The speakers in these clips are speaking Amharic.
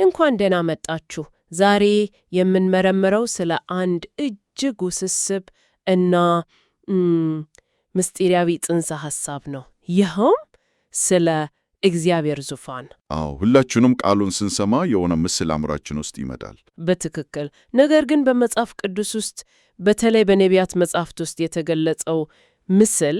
እንኳን ደህና መጣችሁ። ዛሬ የምንመረምረው ስለ አንድ እጅግ ውስብስብ እና ምስጢራዊ ጽንሰ ሐሳብ ነው። ይኸውም ስለ እግዚአብሔር ዙፋን። ሁላችንም ቃሉን ስንሰማ የሆነ ምስል አእምሯችን ውስጥ ይመጣል። በትክክል። ነገር ግን በመጽሐፍ ቅዱስ ውስጥ በተለይ በነቢያት መጻሕፍት ውስጥ የተገለጸው ምስል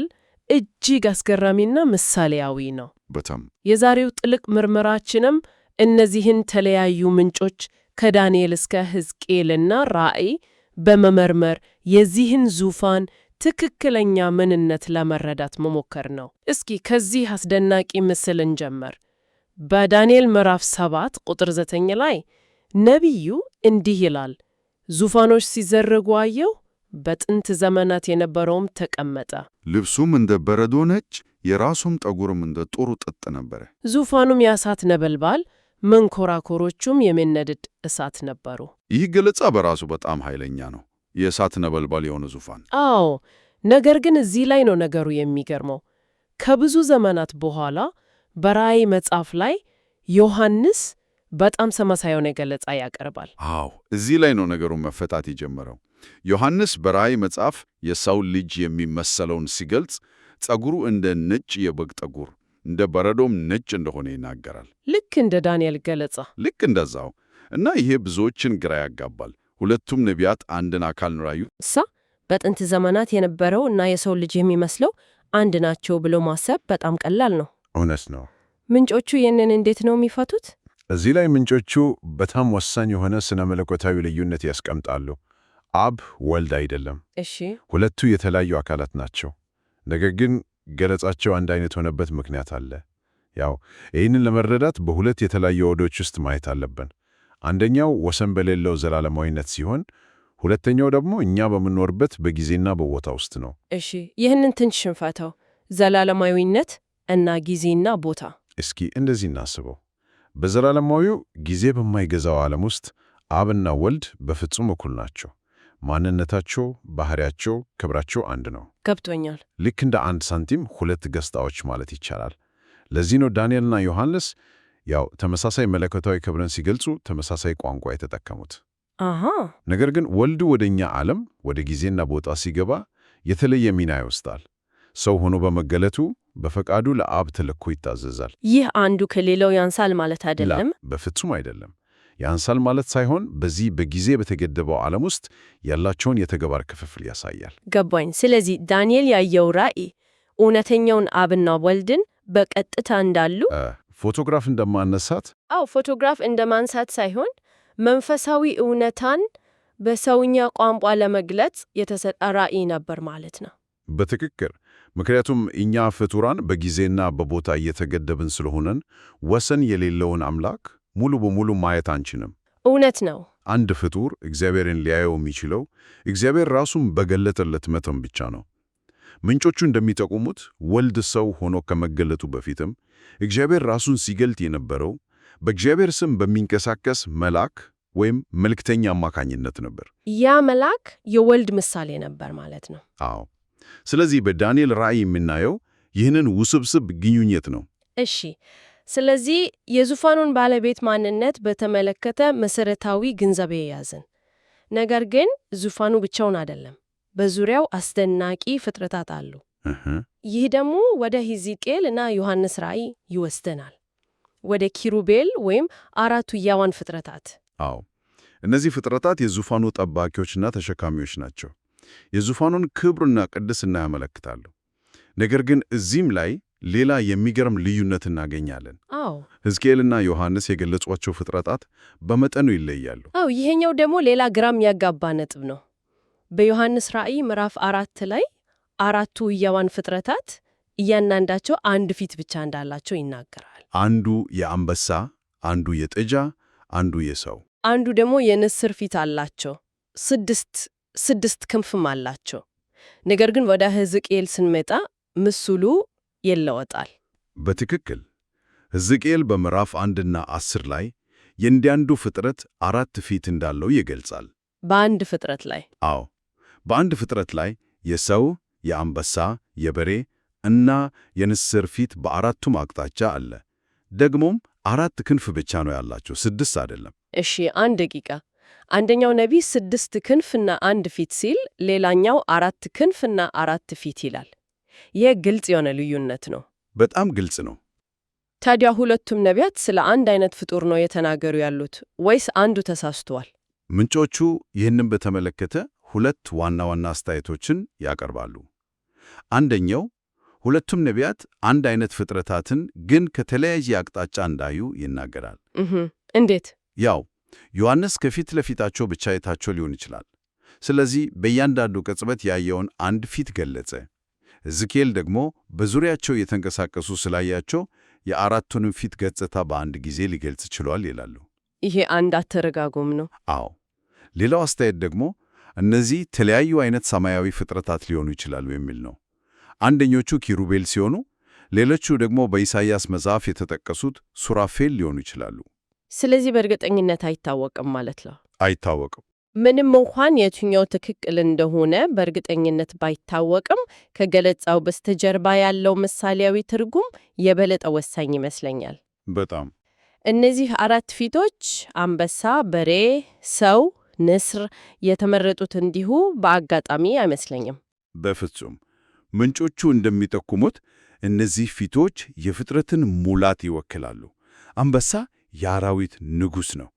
እጅግ አስገራሚና ምሳሌያዊ ነው። በጣም የዛሬው ጥልቅ ምርመራችንም እነዚህን ተለያዩ ምንጮች ከዳንኤል እስከ ሕዝቅኤልና ራእይ በመመርመር የዚህን ዙፋን ትክክለኛ ምንነት ለመረዳት መሞከር ነው። እስኪ ከዚህ አስደናቂ ምስል እንጀምር። በዳንኤል ምዕራፍ 7 ቁጥር 9 ላይ ነቢዩ እንዲህ ይላል፣ ዙፋኖች ሲዘረጉ አየሁ፣ በጥንት ዘመናት የነበረውም ተቀመጠ። ልብሱም እንደ በረዶ ነጭ፣ የራሱም ጠጉርም እንደ ጥሩ ጥጥ ነበረ። ዙፋኑም የእሳት ነበልባል፣ መንኮራኮሮቹም የሚነድድ እሳት ነበሩ። ይህ ገለጻ በራሱ በጣም ኃይለኛ ነው። የእሳት ነበልባል የሆነ ዙፋን። አዎ፣ ነገር ግን እዚህ ላይ ነው ነገሩ የሚገርመው። ከብዙ ዘመናት በኋላ በራእይ መጽሐፍ ላይ ዮሐንስ በጣም ተመሳሳይ የሆነ ገለጻ ያቀርባል። እዚህ ላይ ነው ነገሩ መፈታት የጀመረው። ዮሐንስ በራእይ መጽሐፍ የሰው ልጅ የሚመሰለውን ሲገልጽ ጸጉሩ እንደ ነጭ የበግ ጠጉር እንደ በረዶም ነጭ እንደሆነ ይናገራል። ልክ እንደ ዳንኤል ገለጻ። ልክ እንደዛው። እና ይሄ ብዙዎችን ግራ ያጋባል። ሁለቱም ነቢያት አንድን አካል ነው ያዩት። በጥንት ዘመናት የነበረው እና የሰው ልጅ የሚመስለው አንድ ናቸው ብሎ ማሰብ በጣም ቀላል ነው። እውነት ነው። ምንጮቹ ይህንን እንዴት ነው የሚፈቱት? እዚህ ላይ ምንጮቹ በጣም ወሳኝ የሆነ ስነ መለኮታዊ ልዩነት ያስቀምጣሉ። አብ ወልድ አይደለም። እሺ፣ ሁለቱ የተለያዩ አካላት ናቸው። ነገር ግን ገለጻቸው አንድ አይነት የሆነበት ምክንያት አለ። ይህንን ለመረዳት በሁለት የተለያዩ ወዶች ውስጥ ማየት አለብን። አንደኛው ወሰን በሌለው ዘላለማዊነት ሲሆን፣ ሁለተኛው ደግሞ እኛ በምንኖርበት በጊዜና በቦታ ውስጥ ነው። እሺ፣ ይህንን ትንሽ እንፈተው። ዘላለማዊነት እና ጊዜና ቦታ። እስኪ እንደዚህ እናስበው። በዘላለማዊው ጊዜ በማይገዛው ዓለም ውስጥ አብና ወልድ በፍጹም እኩል ናቸው። ማንነታቸው፣ ባህሪያቸው፣ ክብራቸው አንድ ነው። ገብቶኛል። ልክ እንደ አንድ ሳንቲም ሁለት ገጽታዎች ማለት ይቻላል። ለዚህ ነው ዳንኤልና ዮሐንስ ተመሳሳይ መለኮታዊ ክብርን ሲገልጹ ተመሳሳይ ቋንቋ የተጠቀሙት። ነገር ግን ወልዱ ወደ እኛ ዓለም ወደ ጊዜና ቦታ ሲገባ የተለየ ሚና ይወስዳል። ሰው ሆኖ በመገለጡ በፈቃዱ ለአብ ተልኮ ይታዘዛል። ይህ አንዱ ከሌላው ያንሳል ማለት አይደለም። በፍጹም አይደለም። ያንሳል ማለት ሳይሆን በዚህ በጊዜ በተገደበው ዓለም ውስጥ ያላቸውን የተግባር ክፍፍል ያሳያል። ገባኝ። ስለዚህ ዳንኤል ያየው ራእይ እውነተኛውን አብና ወልድን በቀጥታ እንዳሉ ፎቶግራፍ እንደማነሳት ፎቶግራፍ እንደማንሳት ሳይሆን መንፈሳዊ እውነታን በሰውኛ ቋንቋ ለመግለጽ የተሰጠ ራእይ ነበር ማለት ነው። በትክክል። ምክንያቱም እኛ ፍጡራን በጊዜና በቦታ እየተገደብን ስለሆነን ወሰን የሌለውን አምላክ ሙሉ በሙሉ ማየት አንችልም። እውነት ነው። አንድ ፍጡር እግዚአብሔርን ሊያየው የሚችለው እግዚአብሔር ራሱን በገለጠለት መጠን ብቻ ነው። ምንጮቹ እንደሚጠቁሙት ወልድ ሰው ሆኖ ከመገለጡ በፊትም እግዚአብሔር ራሱን ሲገልጥ የነበረው በእግዚአብሔር ስም በሚንቀሳቀስ መልአክ ወይም መልእክተኛ አማካኝነት ነበር። ያ መልአክ የወልድ ምሳሌ ነበር ማለት ነው። ስለዚህ በዳንኤል ራእይ የምናየው ይህንን ውስብስብ ግንኙነት ነው። እሺ፣ ስለዚህ የዙፋኑን ባለቤት ማንነት በተመለከተ መሰረታዊ ግንዛቤ ያዝን። ነገር ግን ዙፋኑ ብቻውን አይደለም፣ በዙሪያው አስደናቂ ፍጥረታት አሉ። ይህ ደግሞ ወደ ሕዝቅኤል እና ዮሐንስ ራእይ ይወስደናል፣ ወደ ኪሩቤል ወይም አራቱ ሕያዋን ፍጥረታት። እነዚህ ፍጥረታት የዙፋኑ ጠባቂዎችና ተሸካሚዎች ናቸው። የዙፋኑን ክብርና ቅድስና ያመለክታሉ። ነገር ግን እዚህም ላይ ሌላ የሚገርም ልዩነት እናገኛለን። ሕዝቅኤልና ዮሐንስ የገለጿቸው ፍጥረታት በመጠኑ ይለያሉ። ይሄኛው ደግሞ ሌላ ግራም ያጋባ ነጥብ ነው። በዮሐንስ ራእይ ምዕራፍ 4 ላይ አራቱ ሕያዋን ፍጥረታት እያንዳንዳቸው አንድ ፊት ብቻ እንዳላቸው ይናገራል። አንዱ የአንበሳ፣ አንዱ የጥጃ፣ አንዱ የሰው፣ አንዱ ደግሞ የንስር ፊት አላቸው። ስድስት ክንፍም አላቸው። ነገር ግን ወደ ሕዝቅኤል ስንመጣ ምስሉ ይለወጣል። በትክክል ሕዝቅኤል በምዕራፍ 1ና 10 ላይ የእያንዳንዱ ፍጥረት 4 ፊት እንዳለው ይገልጻል። በአንድ ፍጥረት ላይ? በአንድ ፍጥረት ላይ የሰው፣ የአንበሳ፣ የበሬ እና የንስር ፊት በአራቱም አቅጣጫ አለ። ደግሞም 4 ክንፍ ብቻ ነው ያላቸው፣ 6 አይደለም። እሺ፣ 1 ደቂቃ። አንደኛው ነቢይ 6 ክንፍና 1 ፊት ሲል፣ ሌላኛው 4 ክንፍና 4 ፊት ይላል። ይህ ግልጽ የሆነ ልዩነት ነው። በጣም ግልጽ ነው። ታዲያ ሁለቱም ነቢያት ስለ አንድ አይነት ፍጡር ነው የተናገሩ ያሉት ወይስ አንዱ ተሳስተዋል? ምንጮቹ ይህንን በተመለከተ 2 ዋና ዋና አስተያየቶችን ያቀርባሉ። አንደኛው ሁለቱም ነቢያት አንድ አይነት ፍጥረታትን ግን ከተለያየ አቅጣጫ እንዳዩ ይናገራል። እንዴት? ያው ዮሐንስ ከፊት ለፊታቸው ብቻ የታቸው ሊሆን ይችላል። ስለዚህ በእያንዳንዱ ቅጽበት ያየውን አንድ ፊት ገለጸ። ሕዝቅኤል ደግሞ በዙሪያቸው የተንቀሳቀሱ ስላያቸው የአራቱንም ፊት ገጽታ በአንድ ጊዜ ሊገልጽ ችሏል ይላሉ። ይሄ አንድ አተረጋጎም ነው። አዎ። ሌላው አስተያየት ደግሞ እነዚህ የተለያዩ አይነት ሰማያዊ ፍጥረታት ሊሆኑ ይችላሉ የሚል ነው። አንደኞቹ ኪሩቤል ሲሆኑ፣ ሌሎቹ ደግሞ በኢሳይያስ መጽሐፍ የተጠቀሱት ሱራፌል ሊሆኑ ይችላሉ። ስለዚህ በእርግጠኝነት አይታወቅም ማለት ነው። አይታወቅም። ምንም እንኳን የትኛው ትክክል እንደሆነ በእርግጠኝነት ባይታወቅም ከገለጻው በስተጀርባ ያለው ምሳሌያዊ ትርጉም የበለጠ ወሳኝ ይመስለኛል። በጣም እነዚህ 4 ፊቶች አንበሳ፣ በሬ፣ ሰው፣ ንስር የተመረጡት እንዲሁ በአጋጣሚ አይመስለኝም። በፍጹም። ምንጮቹ እንደሚጠቁሙት እነዚህ ፊቶች የፍጥረትን ሙላት ይወክላሉ። አንበሳ የአራዊት ንጉሥ ነው፣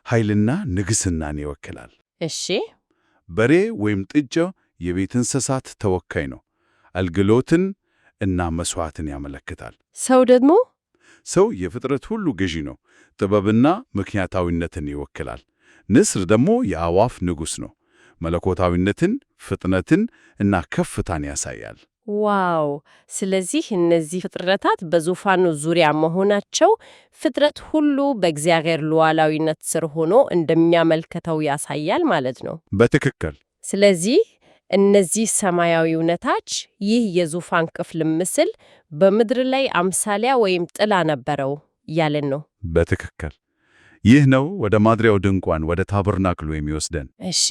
ኃይልና ንግሥናን ይወክላል። እሺ። በሬ ወይም ጥጃ የቤት እንስሳት ተወካይ ነው፣ አገልግሎትን እና መሥዋዕትን ያመለክታል። ሰው ደግሞ ሰው የፍጥረት ሁሉ ገዢ ነው፣ ጥበብና ምክንያታዊነትን ይወክላል። ንስር ደግሞ የአዕዋፍ ንጉሥ ነው፣ መለኮታዊነትን፣ ፍጥነትን እና ከፍታን ያሳያል። ዋው! ስለዚህ እነዚህ ፍጥረታት በዙፋኑ ዙሪያ መሆናቸው ፍጥረት ሁሉ በእግዚአብሔር ሉዓላዊነት ስር ሆኖ እንደሚያመልክተው ያሳያል ማለት ነው። በትክክል። ስለዚህ እነዚህ ሰማያዊ እውነታች፣ ይህ የዙፋን ክፍል ምስል በምድር ላይ አምሳሊያ ወይም ጥላ ነበረው ያለን ነው። በትክክል። ይህ ነው ወደ ማደሪያው ድንኳን፣ ወደ ታበርናክሉ የሚወስደን። እሺ።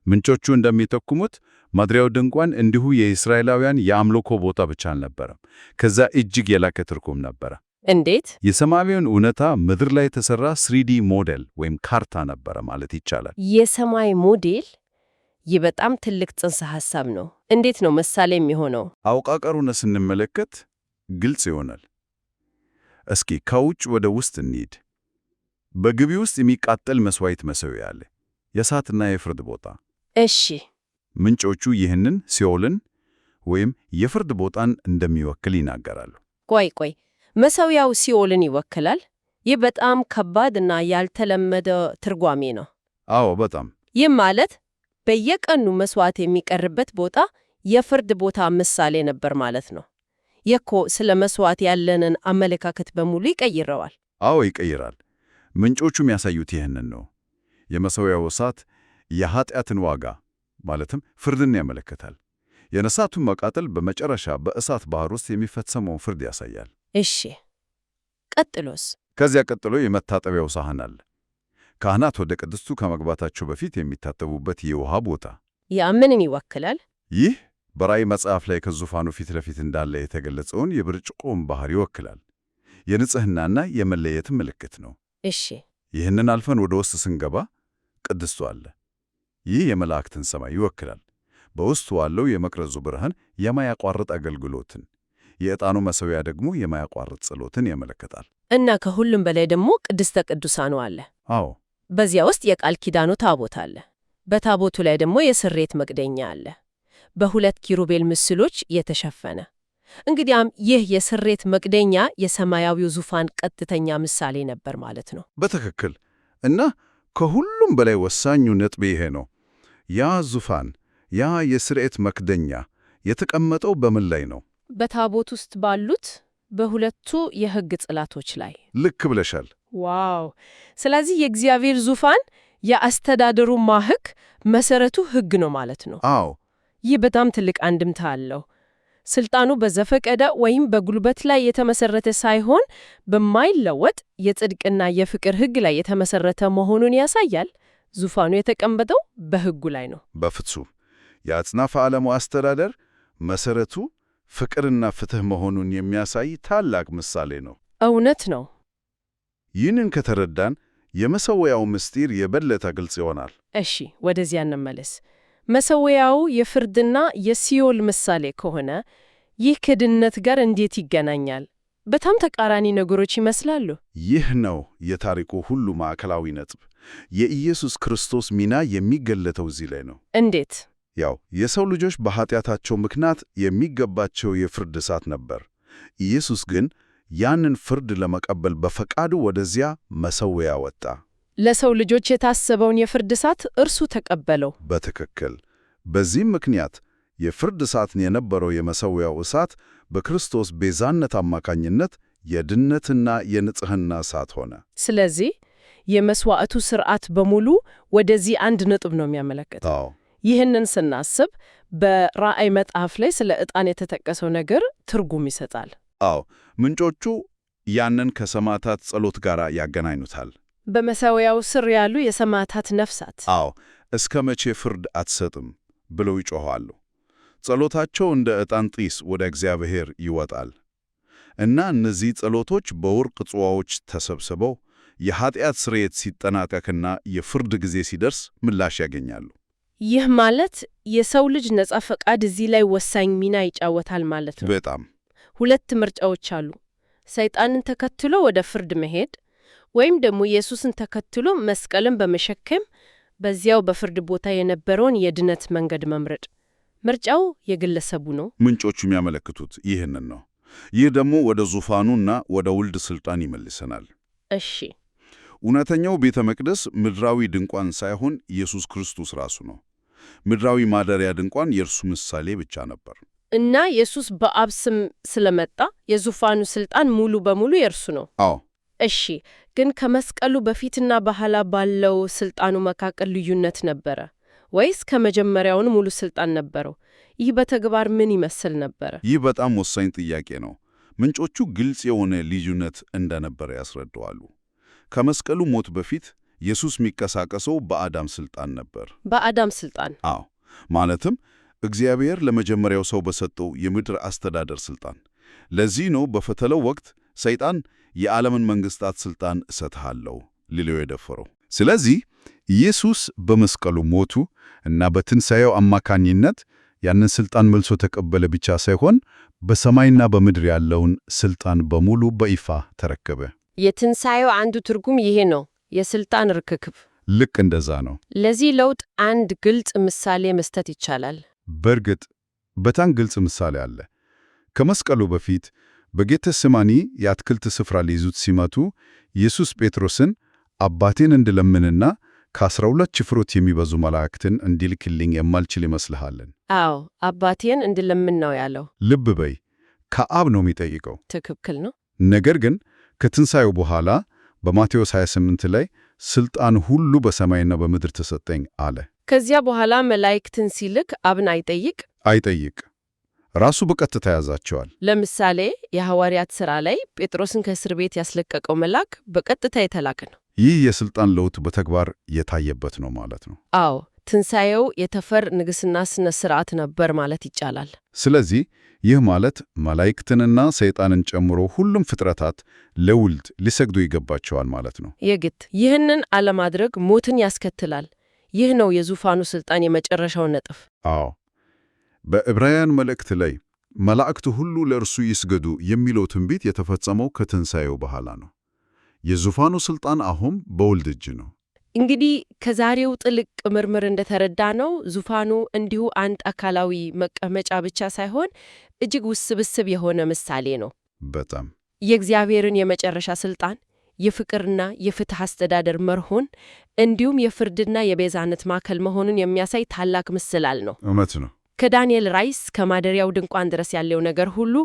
ምንጮቹ እንደሚጠቁሙት ማደሪያው ድንኳን እንዲሁ የእስራኤላውያን የአምልኮ ቦታ ብቻ አልነበረም። ከዛ እጅግ የላቀ ትርጉም ነበረ። እንዴት? የሰማያዊውን እውነታ ምድር ላይ የተሰራ 3D ሞዴል ወይም ካርታ ነበረ ማለት ይቻላል። የሰማይ ሞዴል? ይህ በጣም ትልቅ ጽንሰ ሐሳብ ነው። እንዴት ነው ምሳሌ የሚሆነው? አወቃቀሩን ስንመለከት ግልጽ ይሆናል። እስኪ ከውጭ ወደ ውስጥ እንሂድ። በግቢ ውስጥ የሚቃጠል መሥዋዕት መሠዊያ አለ፣ የእሳትና የፍርድ ቦታ። እሺ። ምንጮቹ ይህንን ሲኦልን ወይም የፍርድ ቦታን እንደሚወክል ይናገራሉ። ቆይ፣ መሠዊያው ሲኦልን ይወክላል? ይህ በጣም ከባድና ያልተለመደ ትርጓሜ ነው። አዎ፣ በጣም። ይህ ማለት በየቀኑ መሥዋዕት የሚቀርበት ቦታ የፍርድ ቦታ ምሳሌ ነበር ማለት ነው። ይህ እኮ ስለ መሥዋዕት ያለንን አመለካከት በሙሉ ይቀይረዋል። አዎ፣ ይቀይራል። ምንጮቹ የሚያሳዩት ይህንን ነው። የመሠዊያው እሳት የኃጢአትን ዋጋ ማለትም ፍርድን ያመለክታል። የነሳቱን መቃጠል በመጨረሻ በእሳት ባህር ውስጥ የሚፈጸመውን ፍርድ ያሳያል። እሺ፣ ቀጥሎስ? ከዚያ ቀጥሎ የመታጠቢያው ሳህን አለ። ካህናት ወደ ቅድስቱ ከመግባታቸው በፊት የሚታጠቡበት የውሃ ቦታ። ያ ምንን ይወክላል? ይህ በራእይ መጽሐፍ ላይ ከዙፋኑ ፊት ለፊት እንዳለ የተገለጸውን የብርጭቆውን ባህር ይወክላል። የንጽሕናና የመለየት ምልክት ነው። እሺ። ይህንን አልፈን ወደ ውስጥ ስንገባ ቅድስቱ አለ። ይህ የመላእክትን ሰማይ ይወክላል። በውስጡ ያለው የመቅረዙ ብርሃን የማያቋርጥ አገልግሎትን፣ የዕጣኑ መሠዊያ ደግሞ የማያቋርጥ ጸሎትን ያመለክታል። እና ከሁሉም በላይ ደግሞ ቅድስተ ቅዱሳኑ አለ። አዎ፣ በዚያ ውስጥ የቃል ኪዳኑ ታቦት አለ። በታቦቱ ላይ ደግሞ የስሬት መክደኛ አለ፣ በ2 ኪሩቤል ምስሎች የተሸፈነ። እንግዲያም ይህ የስሬት መክደኛ የሰማያዊው ዙፋን ቀጥተኛ ምሳሌ ነበር ማለት ነው። በትክክል። እና ከሁሉም በላይ ወሳኙ ነጥብ ይሄ ነው። ያ ዙፋን፣ ያ የስርየት መክደኛ የተቀመጠው በምን ላይ ነው? በታቦት ውስጥ ባሉት በ2ቱ የሕግ ጽላቶች ላይ። ልክ ብለሻል። ዋው! ስለዚህ የእግዚአብሔር ዙፋን የአስተዳደሩ ማህክ መሰረቱ ሕግ ነው ማለት ነው። አዎ። ይህ በጣም ትልቅ አንድምታ አለው። ስልጣኑ በዘፈቀደ ወይም በጉልበት ላይ የተመሰረተ ሳይሆን በማይለወጥ የጽድቅና የፍቅር ሕግ ላይ የተመሰረተ መሆኑን ያሳያል። ዙፋኑ የተቀመጠው በሕጉ ላይ ነው። በፍጹም። የአጽናፈ ዓለሙ አስተዳደር መሰረቱ ፍቅርና ፍትህ መሆኑን የሚያሳይ ታላቅ ምሳሌ ነው። እውነት ነው። ይህንን ከተረዳን የመሠዊያው ምስጢር የበለጠ ግልጽ ይሆናል። እሺ፣ ወደዚያ እንመለስ። መሠዊያው የፍርድና የሲኦል ምሳሌ ከሆነ ይህ ከድነት ጋር እንዴት ይገናኛል? በጣም ተቃራኒ ነገሮች ይመስላሉ። ይህ ነው የታሪኩ ሁሉ ማዕከላዊ ነጥብ። የኢየሱስ ክርስቶስ ሚና የሚገለጠው እዚህ ላይ ነው። እንዴት? ያው የሰው ልጆች በኃጢአታቸው ምክንያት የሚገባቸው የፍርድ እሳት ነበር። ኢየሱስ ግን ያንን ፍርድ ለመቀበል በፈቃዱ ወደዚያ መሠዊያ ወጣ። ለሰው ልጆች የታሰበውን የፍርድ እሳት እርሱ ተቀበለው። በትክክል። በዚህም ምክንያት የፍርድ እሳት የነበረው የመሠዊያው እሳት በክርስቶስ ቤዛነት አማካኝነት የድነትና የንጽሕና እሳት ሆነ። ስለዚህ የመሥዋዕቱ ሥርዓት በሙሉ ወደዚህ አንድ ነጥብ ነው የሚያመለክተው። ይህንን ስናስብ በራእይ መጽሐፍ ላይ ስለ ዕጣን የተጠቀሰው ነገር ትርጉም ይሰጣል። ምንጮቹ ያንን ከሰማዕታት ጸሎት ጋር ያገናኙታል። በመሠዊያው ስር ያሉ የሰማዕታት ነፍሳት እስከ መቼ ፍርድ አትሰጥም ብለው ይጮኻሉ። ጸሎታቸው እንደ ዕጣን ጢስ ወደ እግዚአብሔር ይወጣል እና እነዚህ ጸሎቶች በወርቅ ጽዋዎች ተሰብስበው የኃጢአት ስርየት ሲጠናቀቅና የፍርድ ጊዜ ሲደርስ ምላሽ ያገኛሉ። ይህ ማለት የሰው ልጅ ነጻ ፈቃድ እዚህ ላይ ወሳኝ ሚና ይጫወታል ማለት ነው። በጣም ሁለት ምርጫዎች አሉ። ሰይጣንን ተከትሎ ወደ ፍርድ መሄድ ወይም ደግሞ ኢየሱስን ተከትሎ መስቀልን በመሸከም በዚያው በፍርድ ቦታ የነበረውን የድነት መንገድ መምረጥ። ምርጫው የግለሰቡ ነው። ምንጮቹ የሚያመለክቱት ይህንን ነው። ይህ ደግሞ ወደ ዙፋኑና ወደ ውልድ ሥልጣን ይመልሰናል። እሺ፣ እውነተኛው ቤተ መቅደስ ምድራዊ ድንኳን ሳይሆን ኢየሱስ ክርስቶስ ራሱ ነው። ምድራዊ ማደሪያ ድንኳን የእርሱ ምሳሌ ብቻ ነበር እና ኢየሱስ በአብ ስም ስለመጣ የዙፋኑ ሥልጣን ሙሉ በሙሉ የእርሱ ነው። እሺ፣ ግን ከመስቀሉ በፊትና በኋላ ባለው ሥልጣኑ መካከል ልዩነት ነበረ ወይስ ከመጀመሪያውን ሙሉ ሥልጣን ነበረው? ይህ በተግባር ምን ይመስል ነበረ? ይህ በጣም ወሳኝ ጥያቄ ነው። ምንጮቹ ግልጽ የሆነ ልዩነት እንደነበረ ያስረዳዋሉ። ከመስቀሉ ሞት በፊት ኢየሱስ የሚንቀሳቀሰው በአዳም ሥልጣን ነበር። በአዳም ሥልጣን? ማለትም እግዚአብሔር ለመጀመሪያው ሰው በሰጠው የምድር አስተዳደር ሥልጣን። ለዚህ ነው በፈተናው ወቅት ሰይጣን የዓለምን መንግሥታት ሥልጣን እሰጥሃለሁ ሊለው የደፈረው። ስለዚህ ኢየሱስ በመስቀሉ ሞቱ እና በትንሣኤው አማካኝነት ያንን ሥልጣን መልሶ ተቀበለ ብቻ ሳይሆን በሰማይና በምድር ያለውን ሥልጣን በሙሉ በይፋ ተረከበ። የትንሣኤው አንዱ ትርጉም ይሄ ነው፣ የሥልጣን ርክክብ። ልክ እንደዛ ነው። ለዚህ ለውጥ አንድ ግልጽ ምሳሌ መስጠት ይቻላል። በእርግጥ በጣም ግልጽ ምሳሌ አለ። ከመስቀሉ በፊት በጌቴሴማኒ የአትክልት ስፍራ ሊይዙት ሲመቱ ኢየሱስ ጴጥሮስን አባቴን እንድለምንና ከ12 ጭፍሮች የሚበዙ መላእክትን እንዲልክልኝ የማልችል ይመስልሃልን? አባቴን እንድለምን ነው ያለው። ልብ በይ፣ ከአብ ነው የሚጠይቀው። ትክክል ነው። ነገር ግን ከትንሣኤው በኋላ በማቴዎስ 28 ላይ ሥልጣን ሁሉ በሰማይና በምድር ተሰጠኝ አለ። ከዚያ በኋላ መላእክትን ሲልክ አብን አይጠይቅ፣ ራሱ በቀጥታ ያዛቸዋል። ለምሳሌ የሐዋርያት ሥራ ላይ ጴጥሮስን ከእስር ቤት ያስለቀቀው መልአክ በቀጥታ የተላከ ነው። ይህ የሥልጣን ለውጥ በተግባር የታየበት ነው ማለት ነው። ትንሣኤው የተፈር ንግሥና ሥነ ሥርዓት ነበር ማለት ይቻላል። ስለዚህ ይህ ማለት መላእክትንና ሰይጣንን ጨምሮ ሁሉም ፍጥረታት ለውልድ ሊሰግዱ ይገባቸዋል ማለት ነው። የግድ ይህንን አለማድረግ ሞትን ያስከትላል። ይህ ነው የዙፋኑ ሥልጣን የመጨረሻው ነጥብ። በዕብራውያን መልእክት ላይ መላእክቱ ሁሉ ለእርሱ ይስገዱ የሚለው ትንቢት የተፈጸመው ከትንሣኤው በኋላ ነው። የዙፋኑ ሥልጣን አሁን በወልድ እጅ ነው። እንግዲህ ከዛሬው ጥልቅ ምርምር እንደተረዳ ነው ዙፋኑ እንዲሁ አንድ አካላዊ መቀመጫ ብቻ ሳይሆን እጅግ ውስብስብ የሆነ ምሳሌ ነው። በጣም የእግዚአብሔርን የመጨረሻ ሥልጣን፣ የፍቅርና የፍትሕ አስተዳደር መርሆን እንዲሁም የፍርድና የቤዛነት ማዕከል መሆኑን የሚያሳይ ታላቅ ምስላል ነው። እውነት ነው። ከዳንኤል ራእይ ከማደሪያው ድንኳን ድረስ ያለው ነገር ሁሉ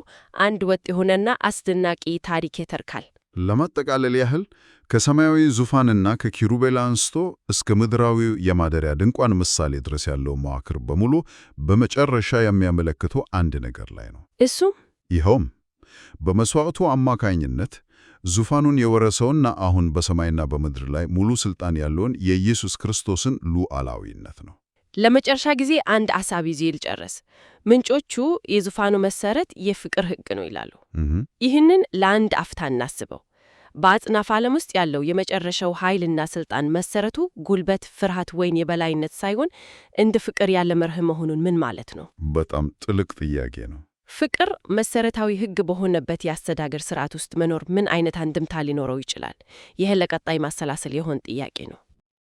አንድ ወጥ የሆነና አስደናቂ ታሪክ ይተርካል። ለማጠቃለል ያህል ከሰማያዊ ዙፋንና ከኪሩቤል አንስቶ እስከ ምድራዊው የማደሪያ ድንኳን ምሳሌ ድረስ ያለው መዋቅር በሙሉ በመጨረሻ የሚያመለክተው አንድ ነገር ላይ ነው። ይኸውም በመሥዋዕቱ አማካኝነት ዙፋኑን የወረሰውና አሁን በሰማይና በምድር ላይ ሙሉ ሥልጣን ያለውን የኢየሱስ ክርስቶስን ሉዓላዊነት ነው። ለመጨረሻ ጊዜ አንድ አሳብ ይዤ ልጨርስ። ምንጮቹ የዙፋኑ መሰረት የፍቅር ሕግ ነው ይላሉ። ይህንን ለአንድ አፍታ እናስበው። በአጽናፈ ዓለም ውስጥ ያለው የመጨረሻው ኃይልና ስልጣን መሰረቱ ጉልበት፣ ፍርሃት ወይም የበላይነት ሳይሆን እንደ ፍቅር ያለ መርህ መሆኑን ምን ማለት ነው? በጣም ጥልቅ ጥያቄ ነው። ፍቅር መሰረታዊ ሕግ በሆነበት የአስተዳደር ስርዓት ውስጥ መኖር ምን አይነት አንድምታ ሊኖረው ይችላል? ይህ ለቀጣይ ማሰላሰል የሆነ ጥያቄ ነው።